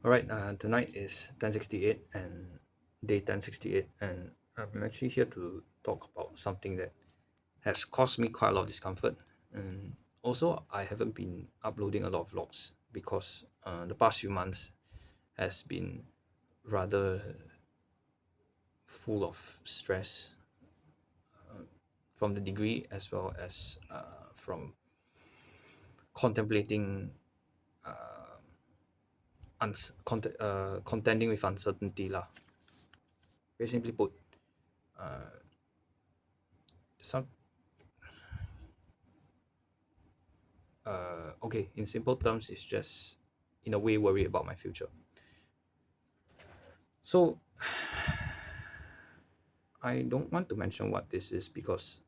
All right, tonight is 1068 and day 1068, and I'm actually here to talk about something that has caused me quite a lot of discomfort. And also, I haven't been uploading a lot of vlogs because the past few months has been rather full of stress from the degree as well as from contemplating, contending with uncertainty lah. Very simply put, uh, some okay, in simple terms, it's just in a way worry about my future. So I don't want to mention what this is because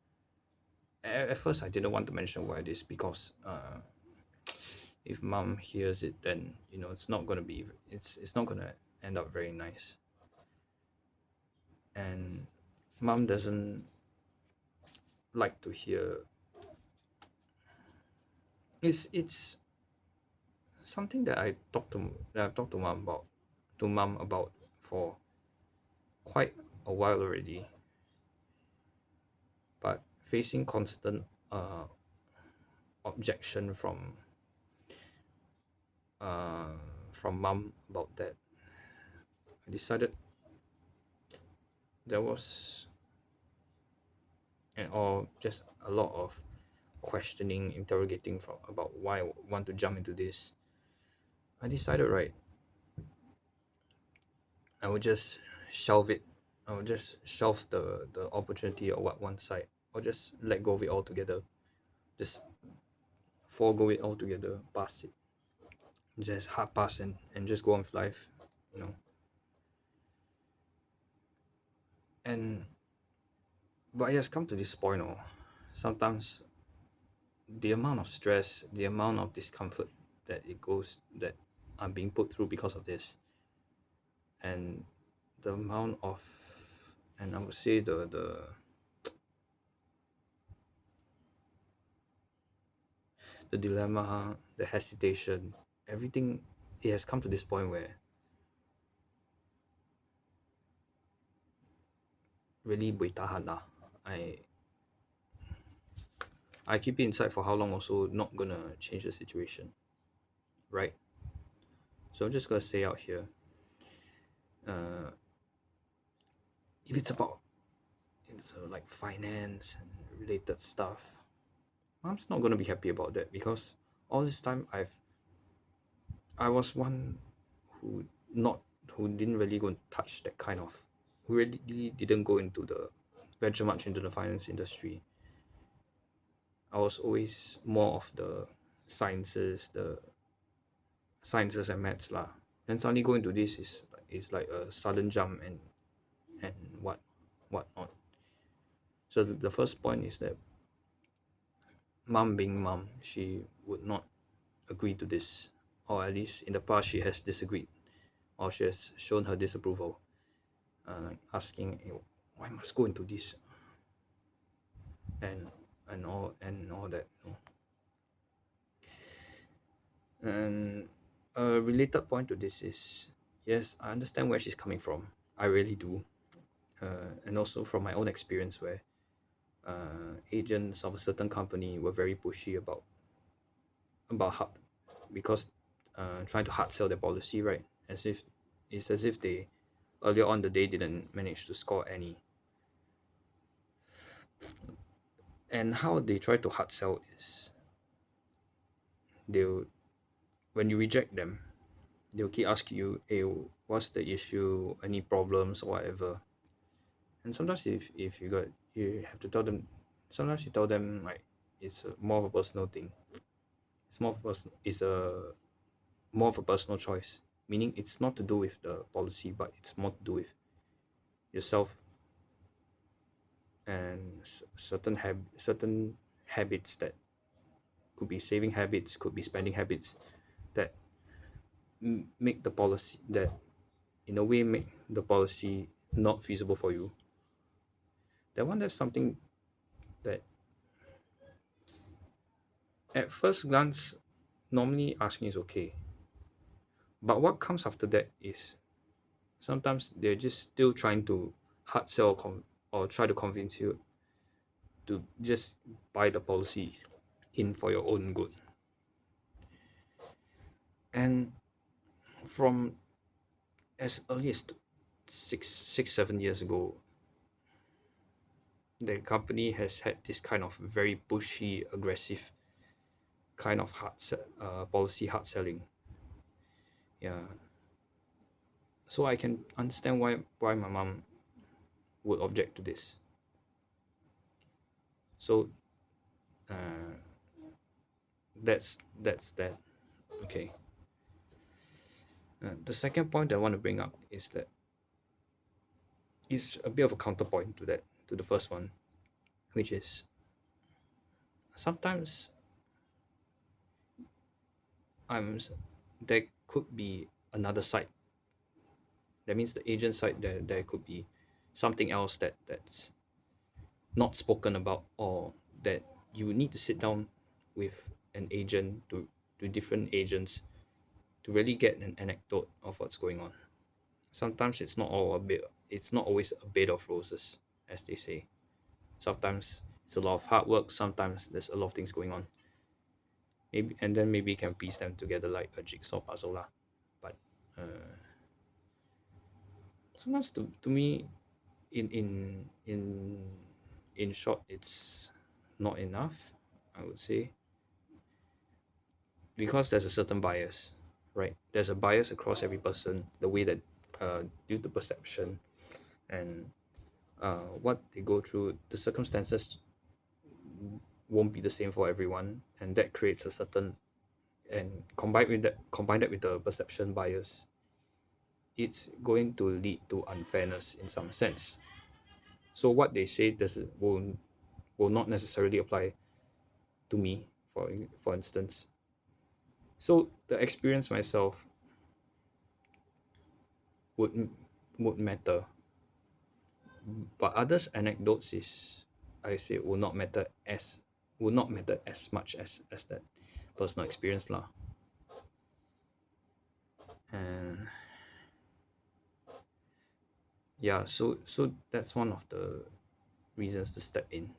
at first I didn't want to mention what it is because if mom hears it, then it's not gonna be it's not gonna end up very nice. And mom doesn't like to hear. It's something that I've talked to mom about for quite a while already, but facing constant objection uh, from mom about that, I decided there was and or just a lot of questioning, interrogating from about why I want to jump into this. I decided, right, I would just shelve it. I would just shelve the opportunity or what one side, or just let go of it altogether. Just forego it altogether, pass it, just hard pass and just go on with life, you know. And but it has come to this point, sometimes the amount of stress, the amount of discomfort that I'm being put through because of this, and the amount of, and I would say the dilemma, the hesitation, everything, it has come to this point where really buay tahan lah. I keep it inside for how long also not gonna change the situation, right? So I'm just gonna say out here, uh, if it's like finance and related stuff, mom's not gonna be happy about that because all this time I was one who not who didn't really go and touch that kind of, who really didn't go into the venture much into the finance industry. I was always more of the sciences, the sciences and maths lah. Then suddenly go into this is like a sudden jump and what not. So the first point is that mom being mom, she would not agree to this, or at least in the past she has disagreed, or she has shown her disapproval, asking, why must go into this and and all that. And a related point to this is, yes, I understand where she's coming from. I really do. And also from my own experience where agents of a certain company were very pushy about hard, because trying to hard sell their policy, right? As if it's as if they earlier on the day didn't manage to score any. And how they try to hard sell is, they'll when you reject them, they'll keep asking you, hey, what's the issue, any problems or whatever. And sometimes if you have to tell them, sometimes you tell them like it's more of a personal thing. It's a more of a personal choice, meaning it's not to do with the policy, but it's more to do with yourself and certain habits that could be saving habits, could be spending habits that make the policy that in a way make the policy not feasible for you. That's something that at first glance, normally asking is okay, But what comes after that is sometimes they're just still trying to hard sell or try to convince you to just buy the policy in for your own good. And from as early as 7 years ago, the company has had this kind of very pushy, aggressive kind of policy hard selling. Yeah, so I can understand why my mom would object to this. So uh, that's that. Okay. The second point I want to bring up is that it's a bit of a counterpoint to that, to the first one, which is sometimes I'm there could be another side. That means the agent side, there could be something else that's not spoken about, or that you need to sit down with an agent to different agents to really get an anecdote of what's going on. Sometimes it's not always a bed of roses, as they say. Sometimes it's a lot of hard work, sometimes there's a lot of things going on. Maybe and then maybe you can piece them together like a jigsaw puzzle lah. But sometimes to me, in in in in short, it's not enough, I would say, because there's a certain bias, right? There's a bias across every person, the way that due to perception and what they go through, the circumstances won't be the same for everyone, and that creates a certain, and combine that with the perception bias, it's going to lead to unfairness in some sense. So what they say does will not necessarily apply to me, for instance. So the experience myself would would matter, but others' anecdotes is, I say, will not matter as much as that personal experience lah. And yeah, so that's one of the reasons to step in.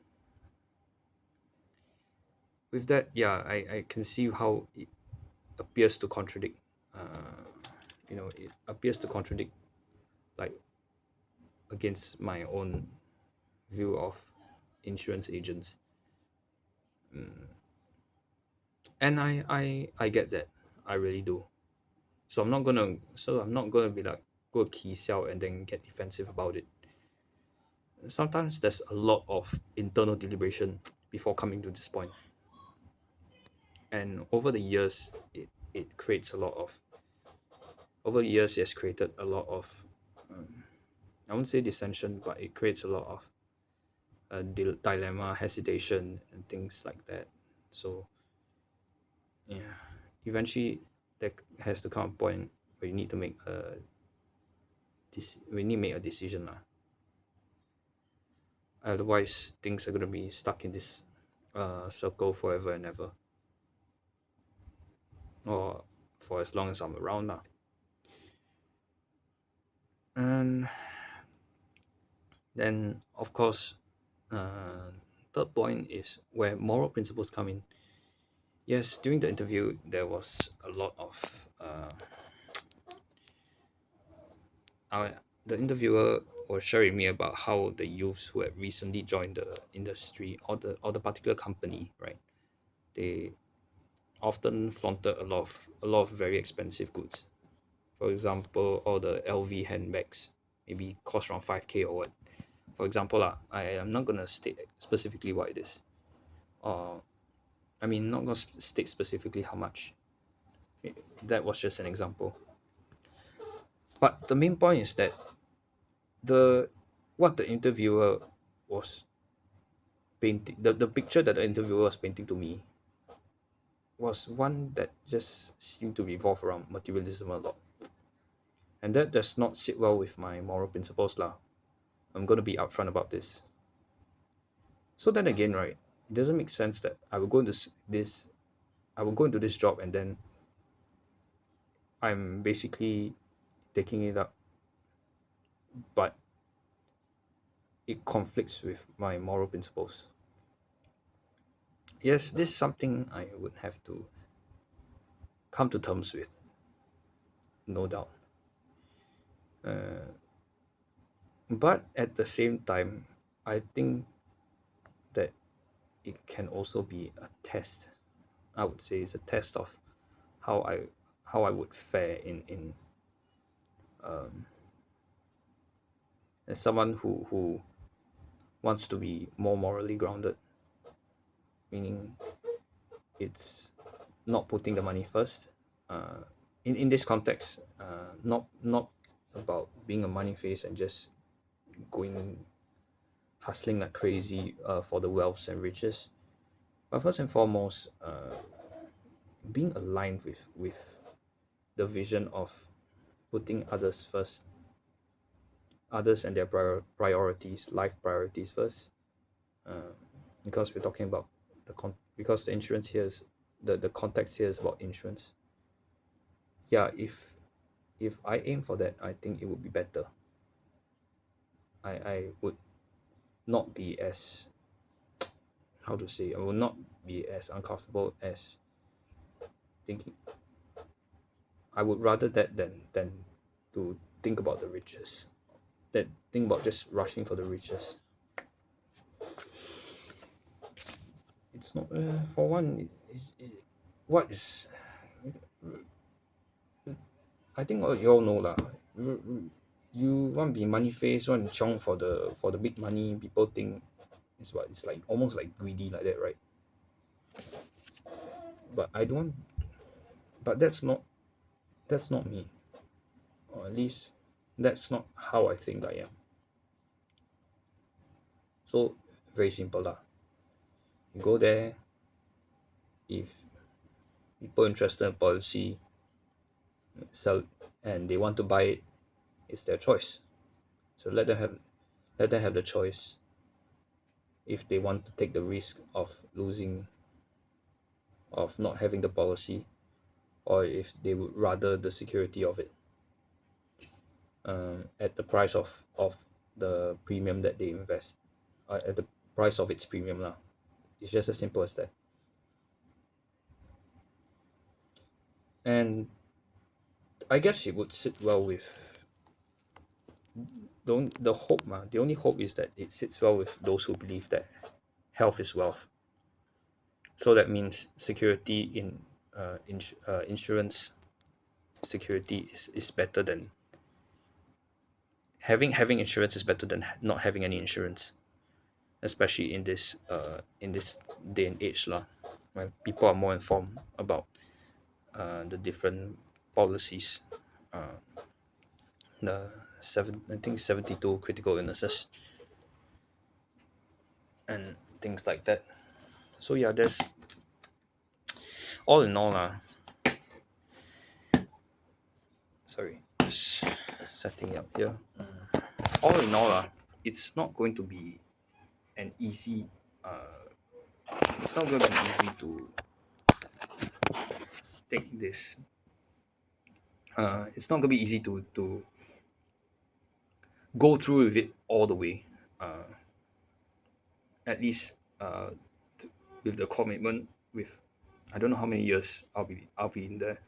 With that, yeah, I can see how it appears to contradict. It appears to contradict, like, against my own view of insurance agents. And I get that, I really do. So I'm not gonna be like go key sell and then get defensive about it. Sometimes there's a lot of internal deliberation before coming to this point, and it creates a lot of over the years it has created a lot of, um, I won't say dissension, but it creates a lot of dilemma, hesitation, and things like that. So yeah, eventually there has to come a point where you need to make a we need to make a decision lah. Otherwise, things are gonna be stuck in this circle forever and ever, or for as long as I'm around now. And then, of course, third point is where moral principles come in. Yes, during the interview, there was a lot of uh, the interviewer was sharing me about how the youths who had recently joined the industry, or the particular company, right? They often flaunted a lot of very expensive goods. For example, all the LV handbags maybe cost around 5K or what. For example, I am not gonna state specifically what it is. I mean, not gonna state specifically how much. That was just an example. But the main point is that the what the interviewer was painting, the picture that the interviewer was painting to me was one that just seemed to revolve around materialism a lot. And that does not sit well with my moral principles lah. I'm gonna be upfront about this. So then again, right, it doesn't make sense that I will go into this job, and then I'm basically taking it up, but it conflicts with my moral principles. Yes, this is something I would have to come to terms with, no doubt. Uh, but at the same time, I think that it can also be a test. I would say it's a test of how I would fare in um, as someone who wants to be more morally grounded, meaning it's not putting the money first. In this context, not about being a money face and just going hustling like crazy for the wealths and riches, but first and foremost, being aligned with the vision of putting others first, others and their priorities, life priorities first, uh, because we're talking about because the insurance here is the context here is about insurance. Yeah, if I aim for that, I think it would be better. I would not be as how to say I will not be as uncomfortable as thinking. I would rather that than to think about the riches. That think about just rushing for the riches. It's not for one. What is I think you all know lah. You want to be money face, want to chiong for the big money. People think it's what it's like almost like greedy like that, right? But I don't. But that's not me, or at least that's not how I think I am. So very simple lah. You go there if people interested in policy sell and they want to buy it, it's their choice. So let them have the choice if they want to take the risk of losing of not having the policy or if they would rather the security of it at the price of the premium that they invest at the price of its premium now. It's just as simple as that. And I guess it would sit well with the hope the only hope is that it sits well with those who believe that health is wealth. So that means security in insurance security is better than having insurance is better than not having any insurance, especially in this day and age lah, when people are more informed about the different policies, uh, the I think 72 critical illnesses and things like that. So yeah, there's all in all sorry, just setting up here. All in all it's not going to be an easy it's not going to be easy to take this it's not going to be easy to go through with it all the way, uh, at least uh, with the commitment with I don't know how many years I'll be in there,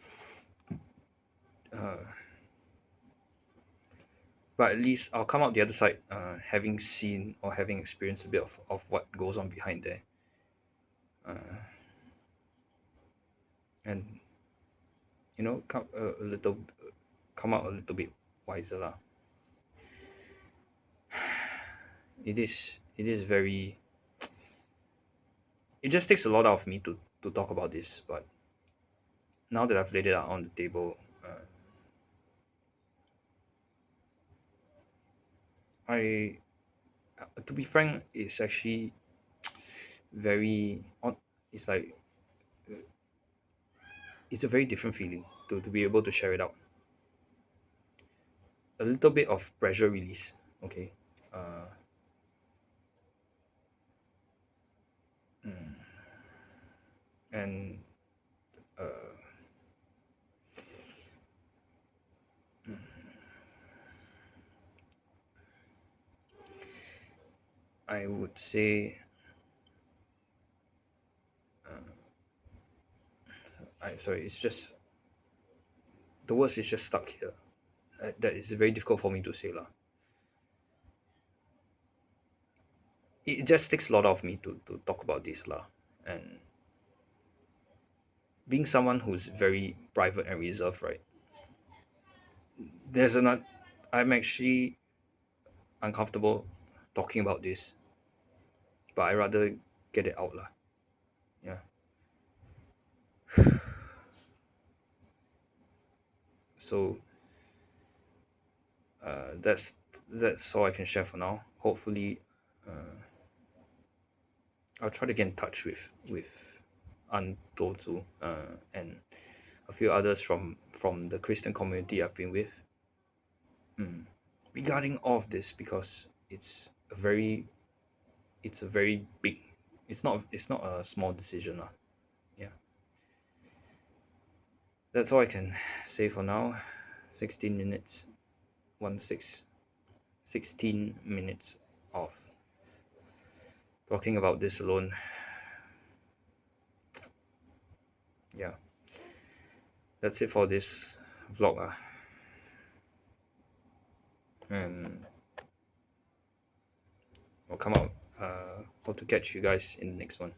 uh, but at least I'll come out the other side having seen or having experienced a bit of what goes on behind there, uh, and a little come out a little bit wiser lah. It is very it just takes a lot out of me to talk about this, but now that I've laid it out on the table, I to be frank, it's actually very on. It's like it's a very different feeling to be able to share it out. A little bit of pressure release, okay, uh, mm, and uh, I would say sorry, it's just the words is just stuck here. That is very difficult for me to say lah. It just takes a lot of me to talk about this lah. And being someone who's very private and reserved, right? There's another. I'm actually uncomfortable talking about this, but I rather get it out lah. Yeah. So that's all I can share for now. Hopefully, uh, I'll try to get in touch with Antozu and a few others from the Christian community I've been with. Regarding all of this, because it's a very big, it's not a small decision lah. Yeah, that's all I can say for now. 16 minutes, 1 6, 16 minutes of talking about this alone. Yeah, that's it for this vlog and I'll come out hope to catch you guys in the next one.